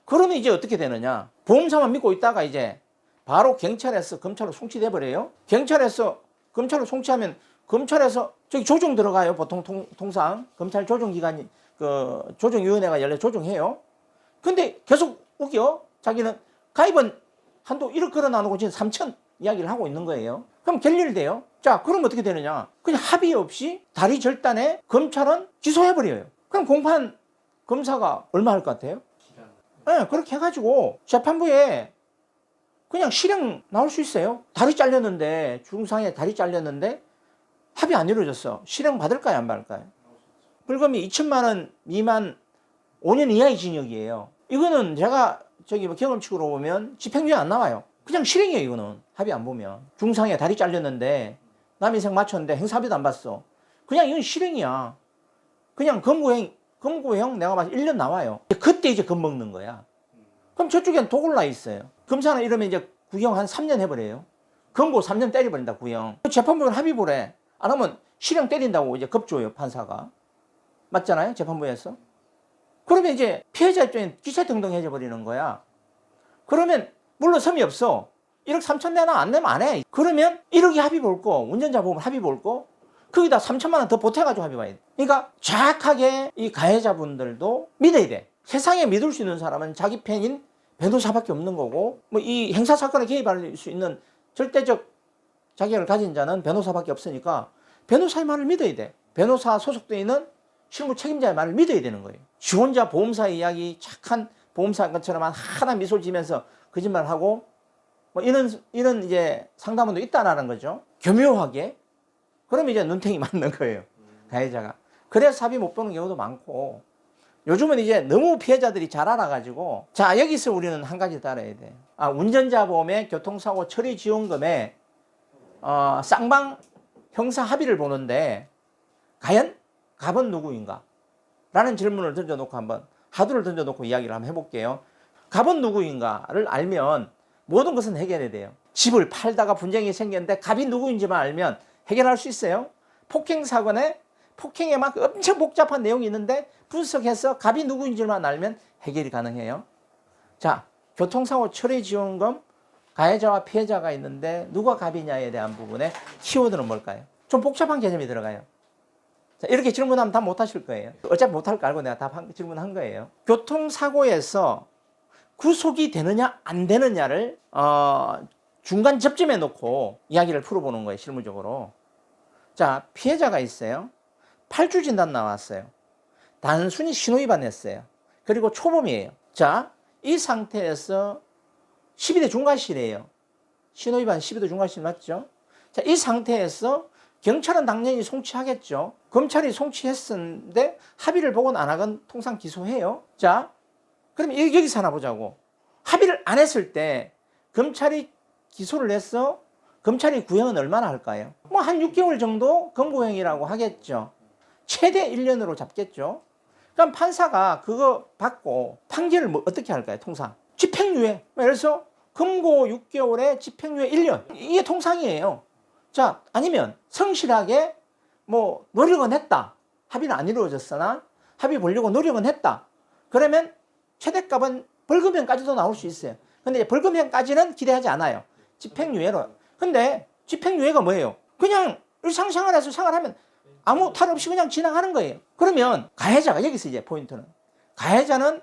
그러면 이제 어떻게 되느냐? 보험사만 믿고 있다가 이제 바로 경찰에서 검찰로 송치돼 버려요. 경찰에서 검찰로 송치하면 검찰에서 저기 조정 들어가요. 보통 통상 검찰 조정기관이 그 조정위원회가 연례 조정해요. 근데 계속 우겨. 자기는 가입은 한도 1억 걸어 나누고 지금 3천 이야기를 하고 있는 거예요. 그럼 결렬돼요. 자, 그럼 어떻게 되느냐? 그냥 합의 없이 다리 절단에 검찰은 기소해버려요. 그럼 공판 검사가 얼마 할 것 같아요? 네, 그렇게 해가지고 재판부에 그냥 실형 나올 수 있어요. 다리 잘렸는데, 중상에 다리 잘렸는데 합의 안 이루어졌어. 실형 받을까요, 안 받을까요? 벌금이 2천만 원 미만 5년 이하의 징역이에요. 이거는 제가 저기 뭐 경험칙으로 보면 집행유예 안 나와요. 그냥 실형이에요. 이거는 합의 안 보면. 중상에 다리 잘렸는데 남 인생 맞췄는데 행사비도 안 받았어. 그냥 이건 실형이야. 그냥 검구형 내가 봐서 1년 나와요. 그때 이제 겁먹는 거야. 그럼 저쪽엔 독을 나 있어요. 검사는 이러면 이제 구형 한 3년 해버려요. 검고 3년 때려버린다, 구형. 재판부는 합의 보래. 안 하면 실형 때린다고 이제 겁줘요, 판사가. 맞잖아요, 재판부에서. 그러면 이제 피해자 입장에 기체등등해져 버리는 거야. 그러면 물러섬이 없어. 1억 3천 내나 안 내면 안 해. 그러면 1억이 합의 볼 거, 운전자 보험 합의 볼 거, 거기다 3천만 원 더 보태가지고 합의 봐야 돼. 그러니까 정확하게 이 가해자분들도 믿어야 돼. 세상에 믿을 수 있는 사람은 자기 편인 변호사밖에 없는 거고, 뭐 이 형사사건에 개입할 수 있는 절대적 자격을 가진 자는 변호사밖에 없으니까 변호사의 말을 믿어야 돼. 변호사 소속되어 있는 실무 책임자의 말을 믿어야 되는 거예요. 지원자 보험사의 이야기, 착한 보험사 것처럼 하나 미소를 지면서 거짓말하고 뭐 이런 이제 상담원도 있다라는 거죠. 교묘하게. 그러면 이제 눈탱이 맞는 거예요, 가해자가. 그래서 합의 못 보는 경우도 많고, 요즘은 이제 너무 피해자들이 잘 알아가지고, 자, 여기서 우리는 한 가지 따라야 돼. 운전자 보험의 교통사고 처리 지원금에 쌍방 형사 합의를 보는데 과연 갑은 누구인가? 라는 질문을 던져놓고 한번 하두를 던져놓고 이야기를 한번 해볼게요. 갑은 누구인가를 알면 모든 것은 해결이 돼요. 집을 팔다가 분쟁이 생겼는데 갑이 누구인지만 알면 해결할 수 있어요. 폭행 사건에 폭행에 막 엄청 복잡한 내용이 있는데 분석해서 갑이 누구인지만 알면 해결이 가능해요. 자, 교통사고 처리 지원금, 가해자와 피해자가 있는데 누가 갑이냐에 대한 부분에 키워드는 뭘까요? 좀 복잡한 개념이 들어가요. 자, 이렇게 질문하면 답 못하실 거예요. 어차피 못할 거 알고 내가 질문한 거예요. 교통사고에서 구속이 되느냐 안 되느냐를 중간 접점에 놓고 이야기를 풀어보는 거예요, 실무적으로. 자, 피해자가 있어요. 8주 진단 나왔어요. 단순히 신호위반 했어요. 그리고 초범이에요. 자, 이 상태에서 12대 중과실이에요. 신호위반 12대 중과실 맞죠? 자, 이 상태에서 경찰은 당연히 송치하겠죠. 검찰이 송치했었는데 합의를 보고는 안 하건 통상 기소해요. 자, 그럼 여기서 하나 보자고. 합의를 안 했을 때 검찰이 기소를 해서 검찰이 구형은 얼마나 할까요? 뭐 한 6개월 정도 검구형이라고 하겠죠. 최대 1년으로 잡겠죠. 그럼 판사가 그거 받고 판결을 뭐 어떻게 할까요? 통상 집행유예. 예를 들어서 검고 6개월에 집행유예 1년. 이게 통상이에요. 자, 아니면 성실하게 뭐 노력은 했다. 합의는 안 이루어졌으나 합의 보려고 노력은 했다. 그러면 최대값은 벌금형까지도 나올 수 있어요. 근데 벌금형까지는 기대하지 않아요. 집행유예로. 근데 집행유예가 뭐예요? 그냥 일상생활에서 생활하면 아무 탈 없이 그냥 지나가는 거예요. 그러면 가해자가, 여기서 이제 포인트는, 가해자는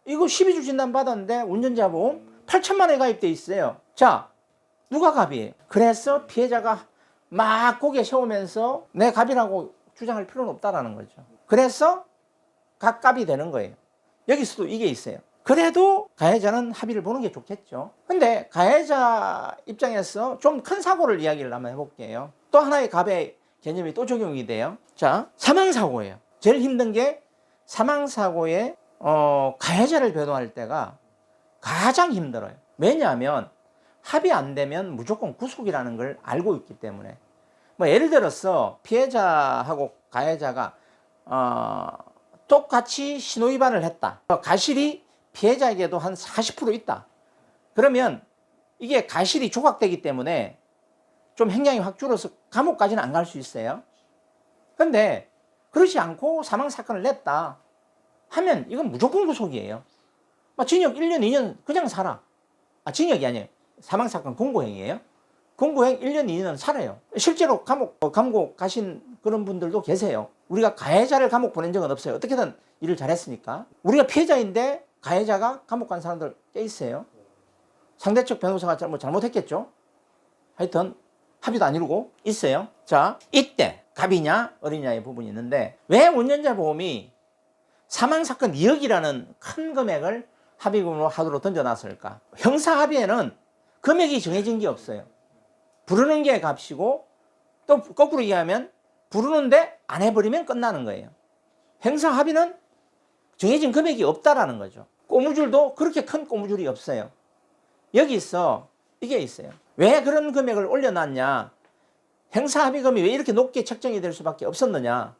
이거 12주 진단 받았는데 운전자 보험 8천만 원에 가입돼 있어요. 자, 누가 갑이에요? 그래서 피해자가 막 고개 세우면서 내 갑이라고 주장할 필요는 없다라는 거죠. 그래서 각갑이 되는 거예요. 여기서도 이게 있어요. 그래도 가해자는 합의를 보는 게 좋겠죠. 근데 가해자 입장에서 좀 큰 사고를 이야기를 한번 해볼게요. 또 하나의 갑의 개념이 또 적용이 돼요. 자, 사망사고예요. 제일 힘든 게 사망사고에 가해자를 변호할 때가 가장 힘들어요. 왜냐하면 합의 안 되면 무조건 구속이라는 걸 알고 있기 때문에. 뭐 예를 들어서 피해자하고 가해자가 똑같이 신호위반을 했다. 가실이 피해자에게도 한 40% 있다. 그러면 이게 가실이 조각되기 때문에 좀 형량이 확 줄어서 감옥까지는 안 갈 수 있어요. 근데 그렇지 않고 사망사건을 냈다. 하면 이건 무조건 구속이에요. 징역 1년, 2년 그냥 살아. 징역이 아니에요. 사망사건 공고행위예요. 공고행 1년, 2년 살아요. 실제로 감옥 가신 그런 분들도 계세요. 우리가 가해자를 감옥 보낸 적은 없어요. 어떻게든 일을 잘했으니까. 우리가 피해자인데 가해자가 감옥 간 사람들 꽤 있어요. 상대측 변호사가 잘못했겠죠. 하여튼 합의도 안 이루고 있어요. 자, 이때 갑이냐 어리냐의 부분이 있는데 왜 운전자 보험이 사망사건 2억이라는 큰 금액을 합의금으로 하도로 던져놨을까? 형사합의에는 금액이 정해진 게 없어요. 부르는 게 값이고 또 거꾸로 얘기하면 부르는데 안 해버리면 끝나는 거예요. 형사합의는 정해진 금액이 없다라는 거죠. 꼬무줄도 그렇게 큰 꼬무줄이 없어요. 여기 이게 있어요. 왜 그런 금액을 올려놨냐? 형사합의금이 왜 이렇게 높게 책정이 될 수밖에 없었느냐?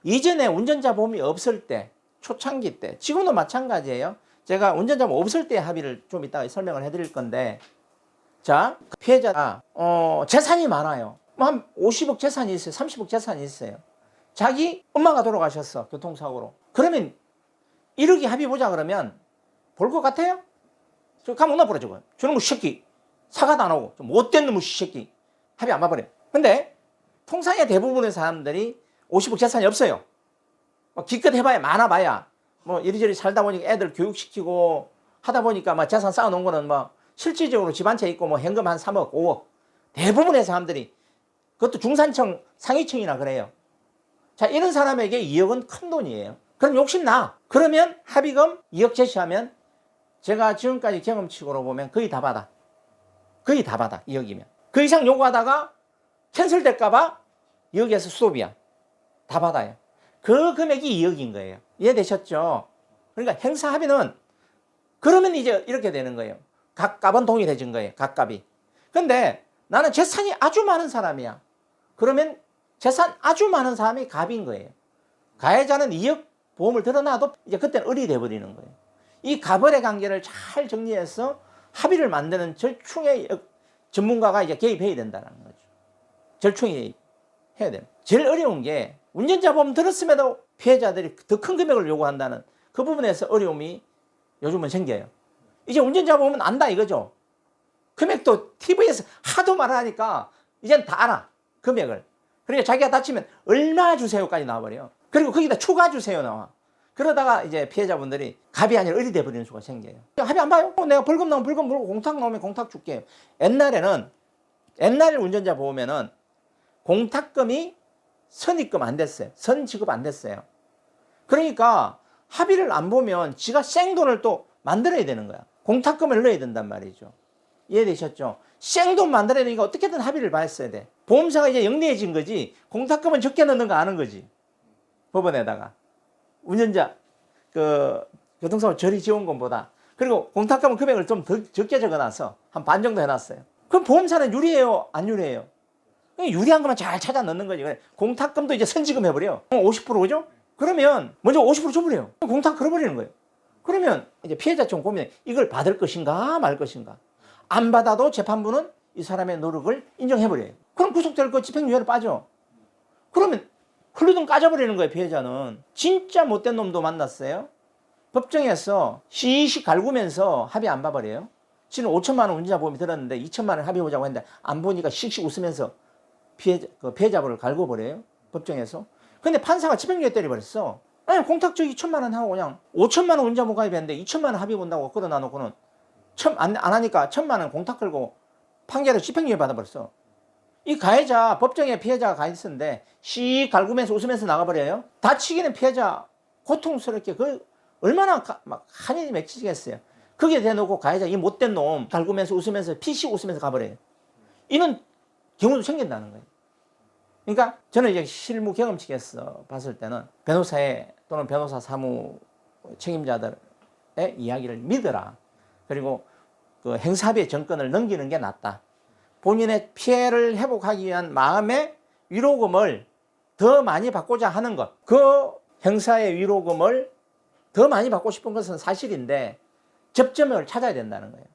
이전에 운전자 보험이 없을 때, 초창기 때, 지금도 마찬가지예요. 제가 운전자 보험 없을 때 합의를 좀 이따가 설명을 해드릴 건데, 자, 피해자가 재산이 많아요. 한 50억 재산이 있어요. 30억 재산이 있어요. 자기 엄마가 돌아가셨어. 교통사고로. 그러면 1억이 합의 보자 그러면 볼 것 같아요? 저 감옥 나버려 저거. 저놈의 새끼. 사과도 안 하고 좀 못된 놈의 새끼. 합의 안 봐버려. 근데 통상의 대부분의 사람들이 50억 재산이 없어요. 기껏 해봐야 많아봐야 이리저리 살다 보니까 애들 교육시키고 하다 보니까 재산 쌓아놓은 거는 실질적으로 집 한 채 있고 현금 한 3억, 5억. 대부분의 사람들이 그것도 중산층, 상위층이나 그래요. 자, 이런 사람에게 2억은 큰 돈이에요. 그럼 욕심나. 그러면 합의금 2억 제시하면 제가 지금까지 경험치로 보면 거의 다 받아. 거의 다 받아. 2억이면. 그 이상 요구하다가 캔슬될까봐 2억에서 수도비야. 다 받아요. 그 금액이 2억인 거예요. 이해되셨죠? 그러니까 행사합의는 그러면 이제 이렇게 되는 거예요. 각 값은 동일해진 거예요. 각 값이. 근데 나는 재산이 아주 많은 사람이야. 그러면 재산 아주 많은 사람이 갑인 거예요. 가해자는 2억 보험을 들어놔도 이제 그때는 을이 돼버리는 거예요. 이 갑을의 관계를 잘 정리해서 합의를 만드는 절충의 전문가가 이제 개입해야 된다는 거죠. 절충이 해야 돼요. 제일 어려운 게 운전자 보험 들었음에도 피해자들이 더 큰 금액을 요구한다는 그 부분에서 어려움이 요즘은 생겨요. 이제 운전자 보험은 안다 이거죠. 금액도 TV에서 하도 말하니까 이젠 다 알아. 금액을. 그러니까 자기가 다치면 얼마 주세요까지 나와버려요. 그리고 거기다 추가 주세요 나와. 그러다가 이제 피해자분들이 갑이 아니라 을이 돼버리는 수가 생겨요. 합의 안 봐요? 내가 벌금 나오면 벌금 물고 공탁 나오면 공탁 줄게요. 옛날 운전자 보험에는 공탁금이 선입금 안 됐어요. 선지급 안 됐어요. 그러니까 합의를 안 보면 지가 생돈을 또 만들어야 되는 거야. 공탁금을 넣어야 된단 말이죠. 이해되셨죠? 생돈 만들어야 되니까 어떻게든 합의를 봤어야 돼. 보험사가 이제 영리해진 거지. 공탁금은 적게 넣는 거 아는 거지. 법원에다가. 운전자 교통사고 처리 지원금보다. 그리고 공탁금은 금액을 좀 더 적게 적어놔서 한 반 정도 해놨어요. 그럼 보험사는 유리해요? 안 유리해요? 유리한 것만 잘 찾아 넣는 거지. 공탁금도 이제 선지금 해버려. 50%죠? 그러면 먼저 50% 줘버려요. 공탁 걸어버리는 거예요. 그러면 이제 피해자 좀 고민해. 이걸 받을 것인가 말 것인가. 안 받아도 재판부는 이 사람의 노력을 인정해버려요. 그럼 구속될 거 집행유예로 빠져. 그러면 흘러등 까져버리는 거예요. 피해자는. 진짜 못된 놈도 만났어요. 법정에서 시시 갈구면서 합의 안 봐버려요. 지금 5천만 원 운전자 보험이 들었는데 2천만 원 합의 보자고 했는데 안 보니까 씩씩 웃으면서 피해자분을 갈궈버려요. 법정에서. 근데 판사가 집행유예 때려버렸어. 아니, 공탁적 2천만 원 하고 그냥 5천만 원 운전자 보험 가입했는데 2천만 원 합의 본다고 끌어놔놓고는 안 하니까 1천만 원 공탁 걸고 판결을 집행유예 받아버렸어. 이 가해자, 법정에 피해자가 가 있었는데 씩 갈구면서 웃으면서 나가버려요. 다치기는 피해자 고통스럽게 얼마나 한이 맺히겠어요. 거기에 대놓고 가해자 이 못된 놈 갈구면서 웃으면서 피식 웃으면서 가버려요. 이런 경우도 생긴다는 거예요. 그러니까 저는 이제 실무 경험칙에서 봤을 때는 변호사의 또는 변호사 사무 책임자들의 이야기를 믿어라. 그리고 그 행사비의 정권을 넘기는 게 낫다. 본인의 피해를 회복하기 위한 마음의 위로금을 더 많이 받고자 하는 것. 그 형사의 위로금을 더 많이 받고 싶은 것은 사실인데 접점을 찾아야 된다는 거예요.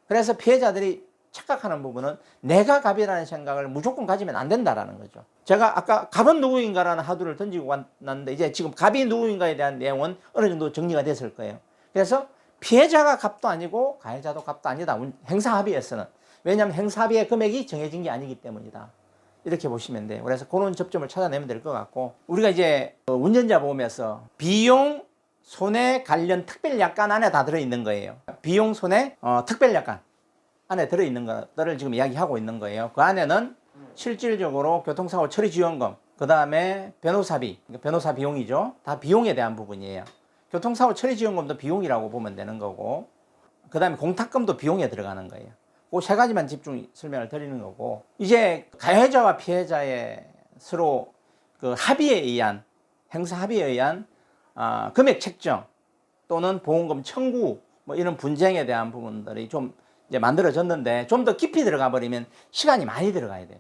그래서 피해자들이 착각하는 부분은 내가 갑이라는 생각을 무조건 가지면 안 된다라는 거죠. 제가 아까 갑은 누구인가라는 하두를 던지고 왔는데 이제 지금 갑이 누구인가에 대한 내용은 어느 정도 정리가 됐을 거예요. 그래서 피해자가 갑도 아니고 가해자도 갑도 아니다. 행사합의에서는. 왜냐하면 행사합의의 금액이 정해진 게 아니기 때문이다. 이렇게 보시면 돼요. 그래서 그런 접점을 찾아내면 될 것 같고, 우리가 이제 운전자 보험에서 비용 손해 관련 특별약관 안에 다 들어있는 거예요. 비용 손해 특별약관 안에 들어있는 것들을 지금 이야기하고 있는 거예요. 그 안에는 실질적으로 교통사고 처리지원금, 그 다음에 변호사비, 변호사 비용이죠. 다 비용에 대한 부분이에요. 교통사고 처리지원금도 비용이라고 보면 되는 거고, 그 다음에 공탁금도 비용에 들어가는 거예요. 그 세 가지만 집중 설명을 드리는 거고, 이제 가해자와 피해자의 서로 그 합의에 의한, 행사 합의에 의한 금액 책정 또는 보험금 청구 뭐 이런 분쟁에 대한 부분들이 좀 이제 만들어졌는데, 좀 더 깊이 들어가 버리면 시간이 많이 들어가야 돼요.